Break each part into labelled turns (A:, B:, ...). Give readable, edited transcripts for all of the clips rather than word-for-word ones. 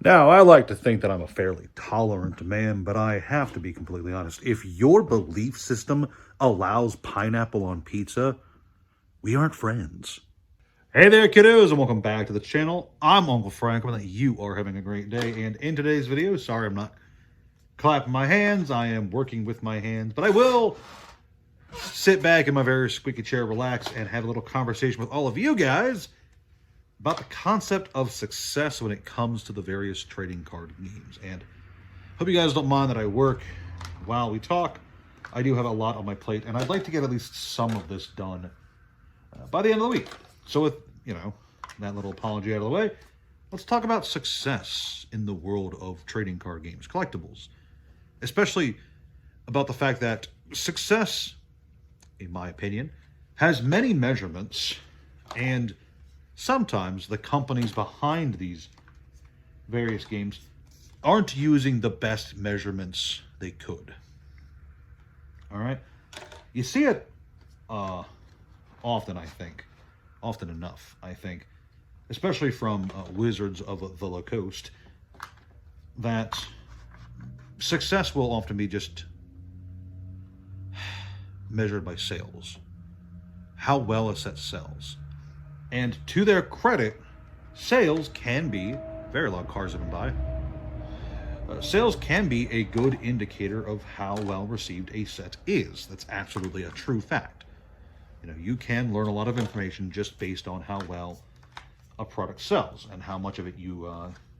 A: Now, I like to think that I'm a fairly tolerant man, but I have to be completely honest. If your belief system allows pineapple on pizza, we aren't friends. Hey there, kiddos, and welcome back to the channel. I'm Uncle Frank, and that you are having a great day. And in today's video, sorry I'm not clapping my hands, I am working with my hands, but I will sit back in my very squeaky chair, relax, and have a little conversation with all of you guys about the concept of success when it comes to the various trading card games. And hope you guys don't mind that I work while we talk. I do have a lot on my plate, and I'd like to get at least some of this done by the end of the week. So with, that little apology out of the way, let's talk about success in the world of trading card games, collectibles. Especially about the fact that success, in my opinion, has many measurements, and sometimes the companies behind these various games aren't using the best measurements they could. All right? You see it often, I think. Often enough, I think. Especially from Wizards of the Coast, that success will often be just measured by sales. How well a set sells. And to their credit, sales can be, very loud cars have been by, sales can be a good indicator of how well received a set is. That's absolutely a true fact. You can learn a lot of information just based on how well a product sells and how much of it you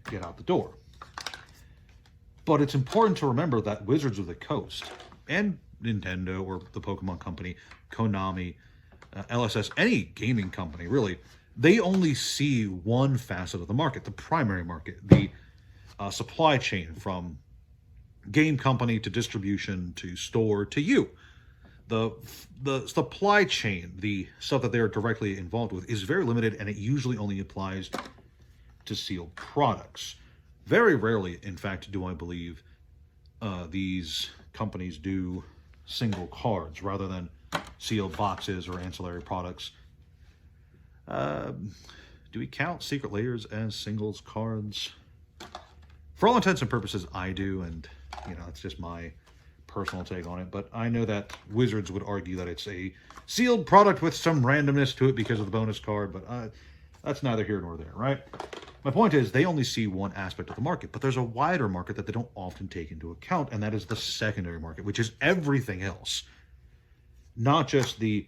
A: get out the door. But it's important to remember that Wizards of the Coast and Nintendo or the Pokemon Company, Konami, LSS, any gaming company really, they only see one facet of the market, the primary market, the supply chain from game company to distribution to store to you. The supply chain, the stuff that they're directly involved with, is very limited, and it usually only applies to sealed products. Very rarely, in fact, do I believe these companies do single cards rather than sealed boxes or ancillary products. Do we count Secret Layers as singles cards? For all intents and purposes, I do, and it's just my personal take on it. But I know that Wizards would argue that it's a sealed product with some randomness to it because of the bonus card, but that's neither here nor there, right? My point is, they only see one aspect of the market, but there's a wider market that they don't often take into account, and that is the secondary market, which is everything else. Not just the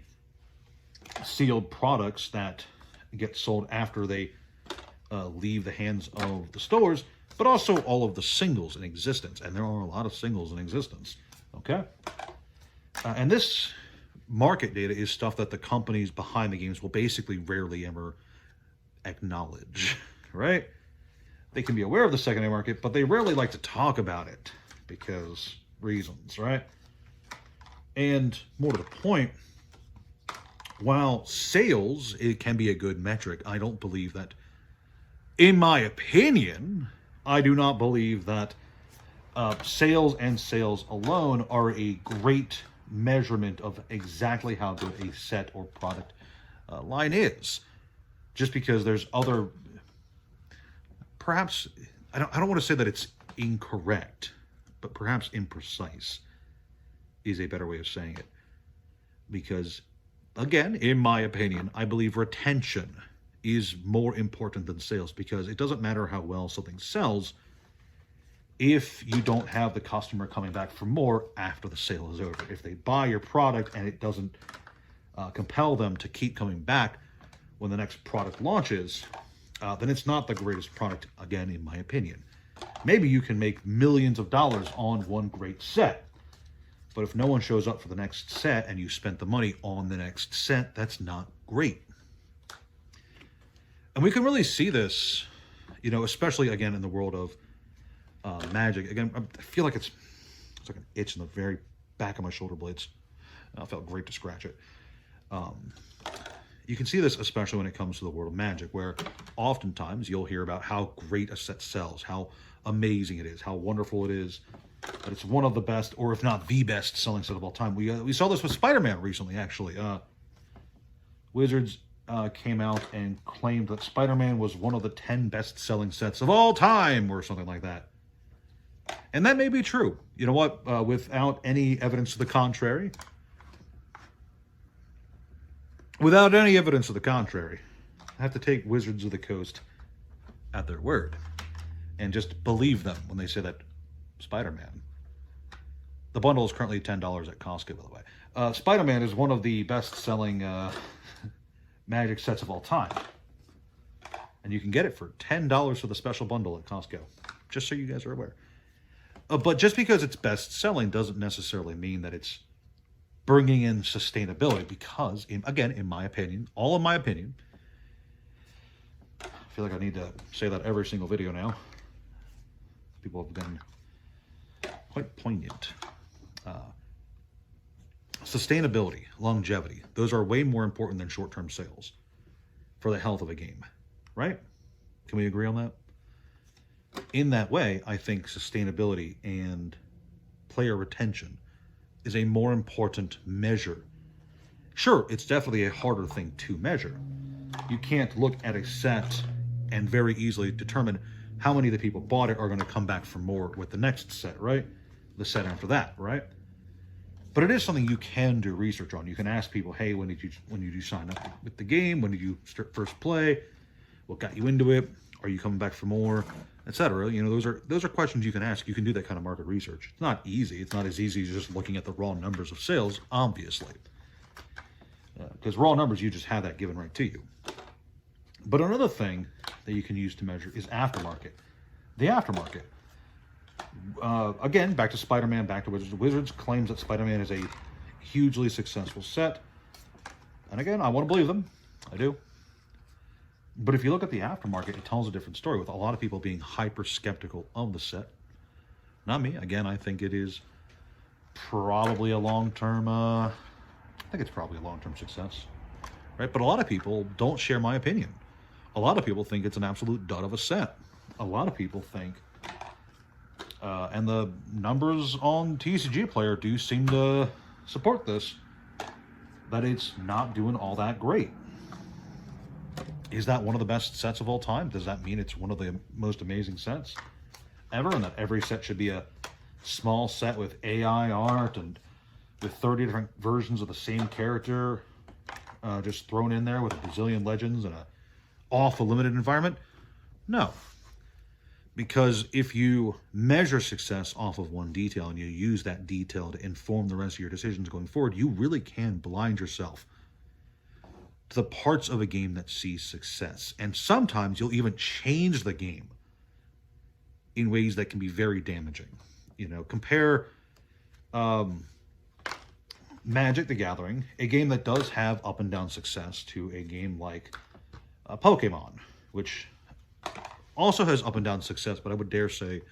A: sealed products that get sold after they leave the hands of the stores, but also all of the singles in existence, and there are a lot of singles in existence, okay? And this market data is stuff that the companies behind the games will basically rarely ever acknowledge, right? They can be aware of the secondary market, but they rarely like to talk about it because reasons, right? And more to the point, while sales, it can be a good metric, I don't believe that, in my opinion, I do not believe that sales and sales alone are a great measurement of exactly how good a set or product line is. Just because there's other, perhaps, I don't want to say that it's incorrect, but perhaps imprecise is a better way of saying it. Because, again, in my opinion, I believe retention is more important than sales, because it doesn't matter how well something sells if you don't have the customer coming back for more after the sale is over. If they buy your product and it doesn't compel them to keep coming back when the next product launches, then it's not the greatest product, again, in my opinion. Maybe you can make millions of dollars on one great set, but if no one shows up for the next set and you spent the money on the next set, that's not great. And we can really see this, especially, again, in the world of Magic. Again, I feel like it's like an itch in the very back of my shoulder blades. It felt great to scratch it. You can see this especially when it comes to the world of Magic, where oftentimes you'll hear about how great a set sells, how amazing it is, how wonderful it is, that it's one of the best, or if not the best selling set of all time. We saw this with Spider-Man recently, actually. Wizards came out and claimed that Spider-Man was one of the 10 best-selling sets of all time, or something like that. And that may be true. You know what? Without any evidence to the contrary, I have to take Wizards of the Coast at their word and just believe them when they say that Spider-Man. The bundle is currently $10 at Costco, by the way. Spider-Man is one of the best-selling Magic sets of all time. And you can get it for $10 for the special bundle at Costco. Just so you guys are aware. But just because it's best-selling doesn't necessarily mean that it's bringing in sustainability. Because, again, in my opinion, all in my opinion, I feel like I need to say that every single video now. People have been quite poignant. Sustainability, longevity, those are way more important than short-term sales for the health of a game, right? Can we agree on that? In that way, I think sustainability and player retention is a more important measure. Sure, it's definitely a harder thing to measure. You can't look at a set and very easily determine how many of the people bought it are going to come back for more with the next set, right? The set after that, right? But it is something you can do research on. You can ask people, hey, when did you sign up with the game? When did you first play? What got you into it? Are you coming back for more? Etc. You know, those are questions you can ask. You can do that kind of market research. It's not easy. It's not as easy as just looking at the raw numbers of sales, obviously. Because raw numbers, you just have that given right to you. But another thing that you can use to measure is aftermarket. The aftermarket. Again, back to Spider-Man, back to Wizards. Wizards claims that Spider-Man is a hugely successful set. And again, I want to believe them. I do. But if you look at the aftermarket, it tells a different story, with a lot of people being hyper skeptical of the set. Not me. Again, I think it is probably a long-term, I think it's probably a long-term success. Right? But a lot of people don't share my opinion. A lot of people think it's an absolute dud of a set. A lot of people think, and the numbers on TCG Player do seem to support this, that it's not doing all that great. Is that one of the best sets of all time? Does that mean it's one of the most amazing sets ever, and that every set should be a small set with AI art and with 30 different versions of the same character just thrown in there with a bazillion legends and a awful limited environment? No. Because if you measure success off of one detail and you use that detail to inform the rest of your decisions going forward, you really can blind yourself to the parts of a game that see success. And sometimes you'll even change the game in ways that can be very damaging. You know, compare Magic the Gathering, a game that does have up and down success, to a game like Pokemon, which also has up and down success, but I would dare say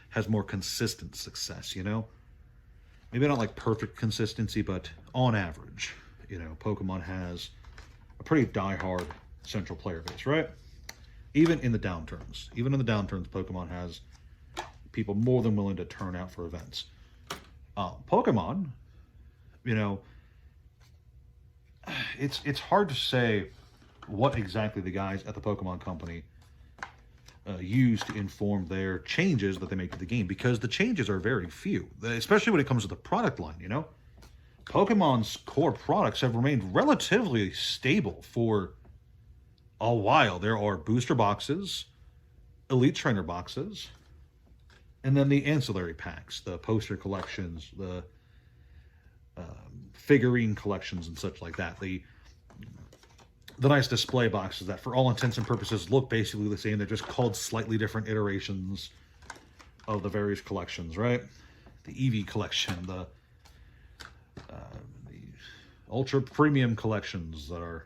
A: has more consistent success, you know? Maybe not like perfect consistency, but on average, you know, Pokemon has a pretty diehard central player base, right? Even in the downturns. Even in the downturns, Pokemon has people more than willing to turn out for events. Pokemon, you know, it's hard to say what exactly the guys at the Pokemon Company use to inform their changes that they make to the game, because the changes are very few, especially when it comes to the product line, you know? Pokemon's core products have remained relatively stable for a while. There are booster boxes, elite trainer boxes, and then the ancillary packs, the poster collections, the figurine collections and such like that. The nice display boxes that, for all intents and purposes, look basically the same. They're just called slightly different iterations of the various collections, right? The Eevee collection, the ultra premium collections that are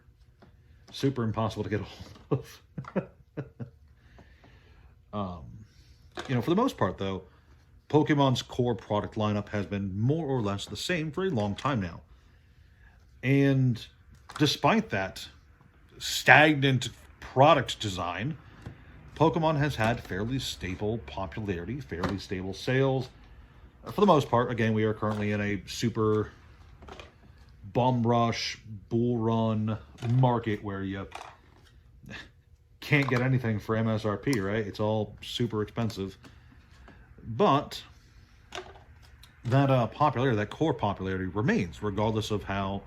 A: super impossible to get a hold of. You know, for the most part, though, Pokemon's core product lineup has been more or less the same for a long time now. And despite that stagnant product design, Pokemon has had fairly stable popularity, fairly stable sales. For the most part, again, we are currently in a super bum rush, bull run market where you can't get anything for MSRP, right? It's all super expensive. But that popularity, that core popularity remains, regardless of how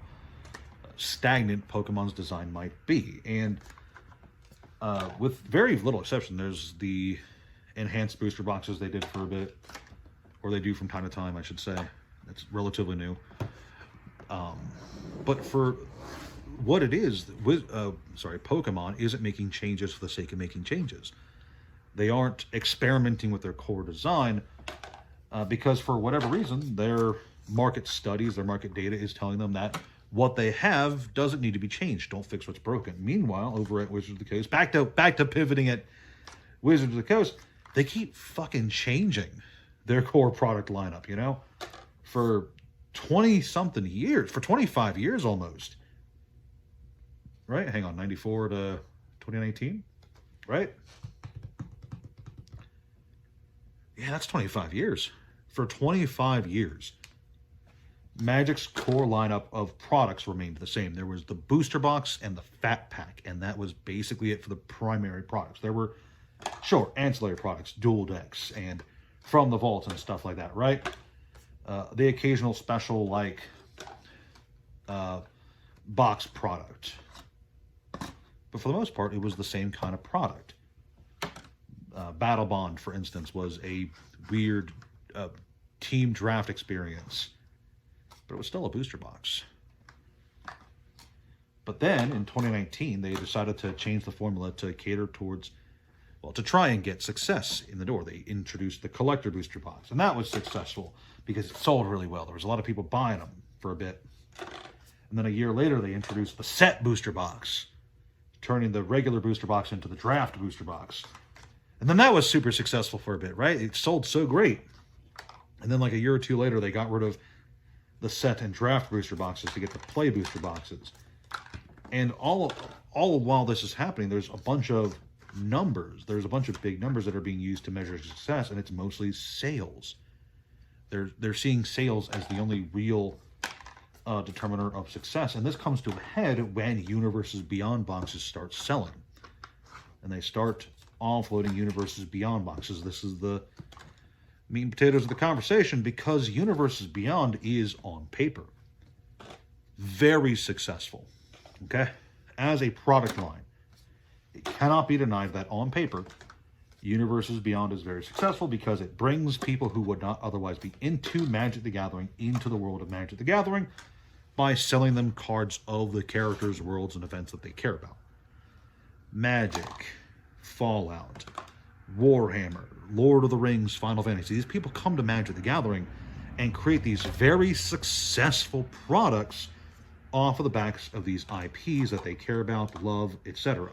A: stagnant Pokemon's design might be. And with very little exception, there's the enhanced booster boxes they did for a bit, or they do from time to time, I should say. It's relatively new. But for what it is, Pokemon isn't making changes for the sake of making changes. They aren't experimenting with their core design because for whatever reason, their market studies, their market data is telling them that what they have doesn't need to be changed. Don't fix what's broken. Meanwhile, over at Wizards of the Coast, back to pivoting at Wizards of the Coast, they keep fucking changing their core product lineup, you know? For 20-something years, for 25 years almost. Right? Hang on, 94 to 2019? Right? Yeah, that's 25 years. For 25 years, Magic's core lineup of products remained the same. There was the booster box and the fat pack, and that was basically it for the primary products. There were, sure, ancillary products, dual decks, and from the vault and stuff like that, right? The occasional special, like, box product. But for the most part, it was the same kind of product. Battle Bond, for instance, was a weird team draft experience. But it was still a booster box. But then, in 2019, they decided to change the formula to cater towards, well, to try and get success in the door. They introduced the collector booster box, and that was successful because it sold really well. There was a lot of people buying them for a bit. And then a year later, they introduced the set booster box, turning the regular booster box into the draft booster box. And then that was super successful for a bit, right? It sold so great. And then like a year or two later, they got rid of the set and draft booster boxes to get the play booster boxes. And all while this is happening, there's a bunch of numbers. There's a bunch of big numbers that are being used to measure success, and it's mostly sales. They're seeing sales as the only real determiner of success. And this comes to a head when Universes Beyond boxes start selling. And they start offloading Universes Beyond boxes. This is the meat and potatoes of the conversation because Universes Beyond is on paper very successful, okay? As a product line, it cannot be denied that on paper, Universes Beyond is very successful because it brings people who would not otherwise be into Magic the Gathering into the world of Magic the Gathering by selling them cards of the characters, worlds, and events that they care about. Magic, Fallout, Warhammer, Lord of the Rings, Final Fantasy. These people come to Magic the Gathering and create these very successful products off of the backs of these IPs that they care about, love, etc.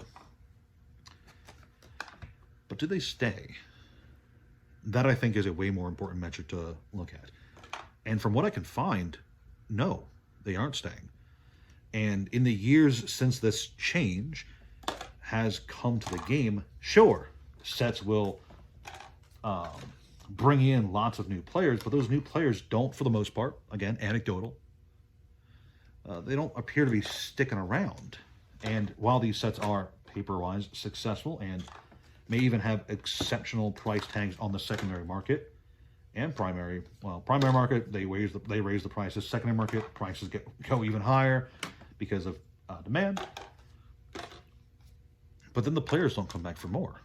A: But do they stay? That, I think, is a way more important metric to look at. And from what I can find, no, they aren't staying. And in the years since this change has come to the game, sure, sets will bring in lots of new players, but those new players don't, for the most part, again, anecdotal, they don't appear to be sticking around. And while these sets are, paper-wise, successful and may even have exceptional price tags on the secondary market and primary market, they raise the prices. Secondary market prices go even higher because of demand. But then the players don't come back for more.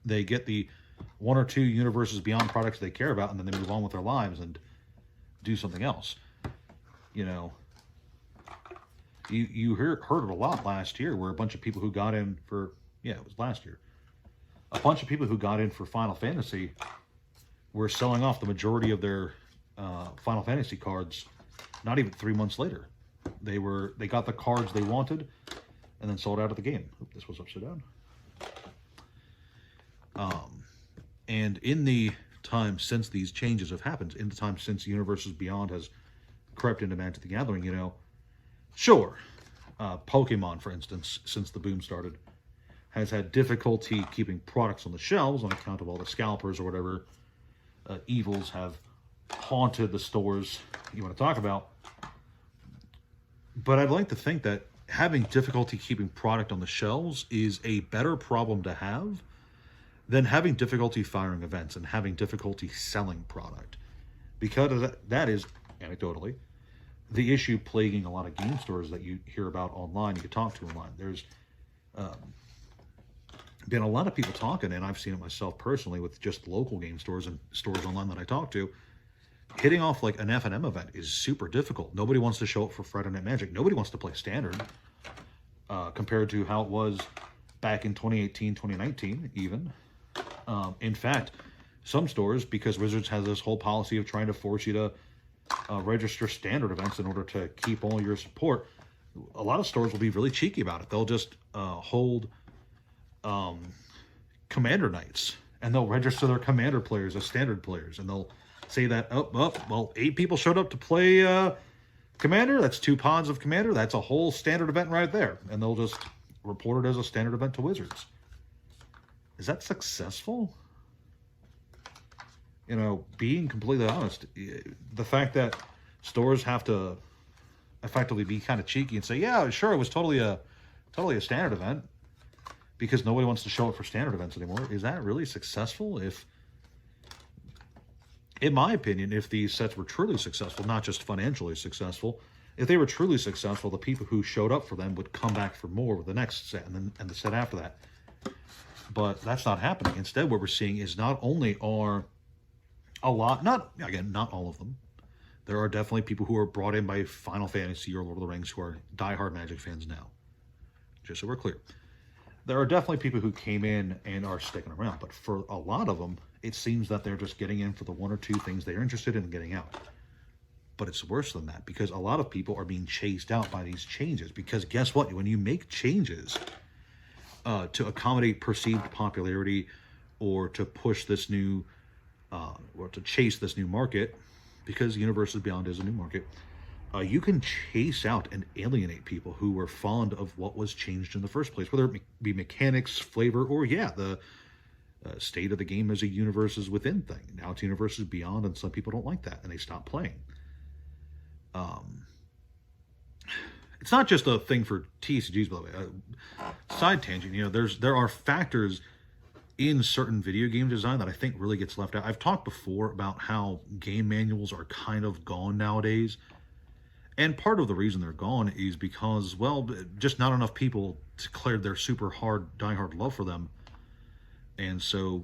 A: They get the one or two Universes Beyond products they care about, and then they move on with their lives and do something else. You know, you heard it a lot last year where a bunch of people who got in for, it was last year. A bunch of people who got in for Final Fantasy were selling off the majority of their Final Fantasy cards not even 3 months later. They got the cards they wanted and then sold out of the game. Oop, this was upside down. And in the time since these changes have happened, in the time since Universes Beyond has crept into Magic the Gathering, sure, Pokemon, for instance, since the boom started, has had difficulty keeping products on the shelves on account of all the scalpers or whatever evils have haunted the stores you want to talk about. But I'd like to think that having difficulty keeping product on the shelves is a better problem to have than having difficulty firing events and having difficulty selling product. Because that is, anecdotally, the issue plaguing a lot of game stores that you hear about online, you can talk to online. There's been a lot of people talking, and I've seen it myself personally with just local game stores and stores online that I talk to. Hitting off like an F&M event is super difficult. Nobody wants to show up for Friday Night Magic. Nobody wants to play Standard compared to how it was back in 2018, 2019 even. In fact, some stores, because Wizards has this whole policy of trying to force you to register Standard events in order to keep all your support, a lot of stores will be really cheeky about it. They'll just hold Commander nights, and they'll register their Commander players as Standard players, and they'll say that, well, 8 people showed up to play Commander. That's 2 pods of Commander. That's a whole Standard event right there. And they'll just report it as a Standard event to Wizards. Is that successful? You know, being completely honest, the fact that stores have to effectively be kind of cheeky and say, yeah, sure, it was totally a Standard event because nobody wants to show up for Standard events anymore. Is that really successful? If, in my opinion, if these sets were truly successful, not just financially successful, if they were truly successful, the people who showed up for them would come back for more with the next set and the set after that. But that's not happening. Instead, what we're seeing is not only are a lot, not all of them, there are definitely people who are brought in by Final Fantasy or Lord of the Rings who are diehard Magic fans now. Just so we're clear. There are definitely people who came in and are sticking around, but for a lot of them, it seems that they're just getting in for the 1 or 2 things they're interested in getting out. But it's worse than that, because a lot of people are being chased out by these changes. Because guess what? When you make changes to accommodate perceived popularity or to push this new, or to chase this new market, because Universes Beyond is a new market, you can chase out and alienate people who were fond of what was changed in the first place, whether it be mechanics, flavor, or the state of the game as a Universes Within thing. Now it's Universes Beyond, and some people don't like that, and they stop playing. It's not just a thing for TCGs, by the way. Side tangent, you know, there are factors in certain video game design that I think really gets left out. I've talked before about how game manuals are kind of gone nowadays. And part of the reason they're gone is because, well, just not enough people declared their super hard, diehard love for them. And so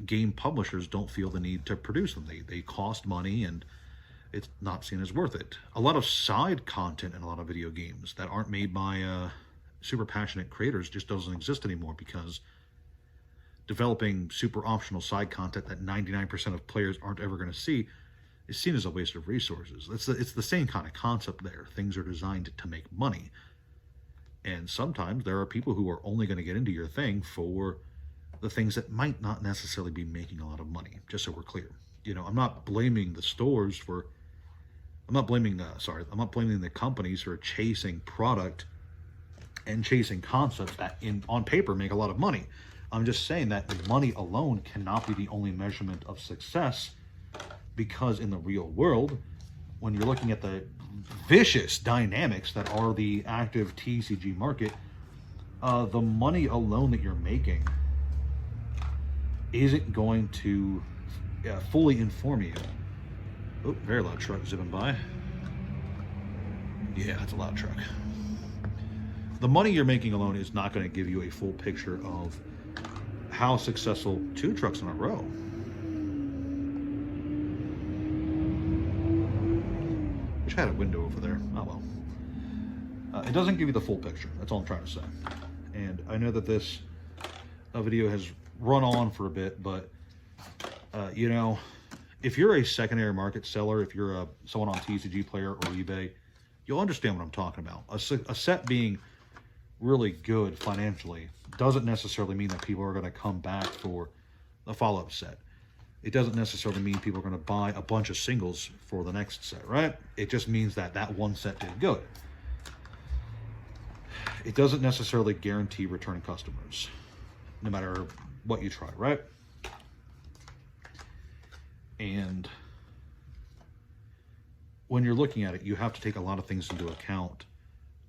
A: game publishers don't feel the need to produce them. They cost money, and it's not seen as worth it. A lot of side content in a lot of video games that aren't made by super passionate creators just doesn't exist anymore, because developing super optional side content that 99% of players aren't ever going to see is seen as a waste of resources. It's the same kind of concept there. Things are designed to make money. And sometimes there are people who are only going to get into your thing for the things that might not necessarily be making a lot of money, just so we're clear. You know, I'm not blaming the stores for, I'm not blaming the companies for chasing product and chasing concepts that on paper make a lot of money. I'm just saying that money alone cannot be the only measurement of success, because in the real world, when you're looking at the vicious dynamics that are the active TCG market, the money alone that you're making isn't going to fully inform you. Oh, very loud truck zipping by. Yeah, that's a loud truck. The money you're making alone is not going to give you a full picture of how successful 2 trucks in a row. Wish I had a window over there. Oh well. It doesn't give you the full picture. That's all I'm trying to say. And I know that this video has run on for a bit, but you know, if you're a secondary market seller, if you're someone on TCG Player or eBay, you'll understand what I'm talking about. A set being really good financially doesn't necessarily mean that people are going to come back for a follow-up set. It doesn't necessarily mean people are going to buy a bunch of singles for the next set, right? It just means that that one set did good. It doesn't necessarily guarantee return customers, no matter what you try, right? And when you're looking at it, you have to take a lot of things into account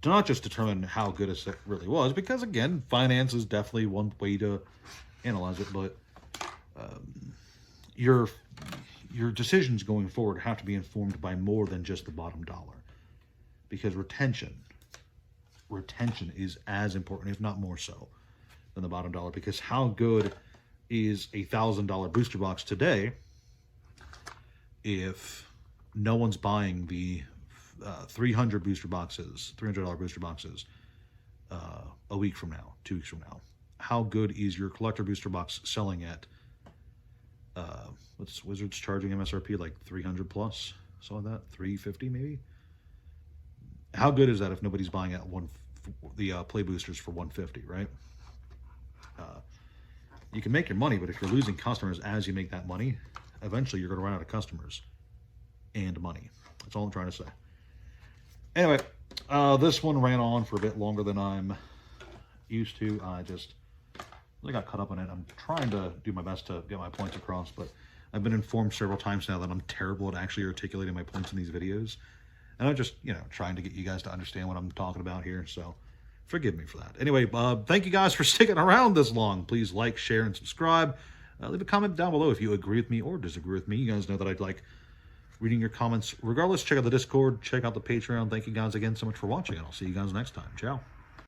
A: to not just determine how good a set really was, because again, finance is definitely one way to analyze it, but your decisions going forward have to be informed by more than just the bottom dollar, because retention is as important, if not more so, than the bottom dollar. Because how good is a $1,000 booster box today if no one's buying the $300 booster boxes, $300 booster boxes a week from now, 2 weeks from now? How good is your collector booster box selling at what's Wizards charging MSRP, like 300 plus, something like that, 350 maybe? How good is that if nobody's buying at the play boosters for 150, right? You can make your money, but if you're losing customers as you make that money, eventually you're going to run out of customers and money. That's all I'm trying to say. Anyway, this one ran on for a bit longer than I'm used to. I got caught up in it. I'm trying to do my best to get my points across, but I've been informed several times now that I'm terrible at actually articulating my points in these videos. And I'm just, trying to get you guys to understand what I'm talking about here. So forgive me for that. Anyway, thank you guys for sticking around this long. Please like, share, and subscribe. Leave a comment down below if you agree with me or disagree with me. You guys know that I'd like reading your comments. Regardless, check out the Discord. Check out the Patreon. Thank you guys again so much for watching, and I'll see you guys next time. Ciao.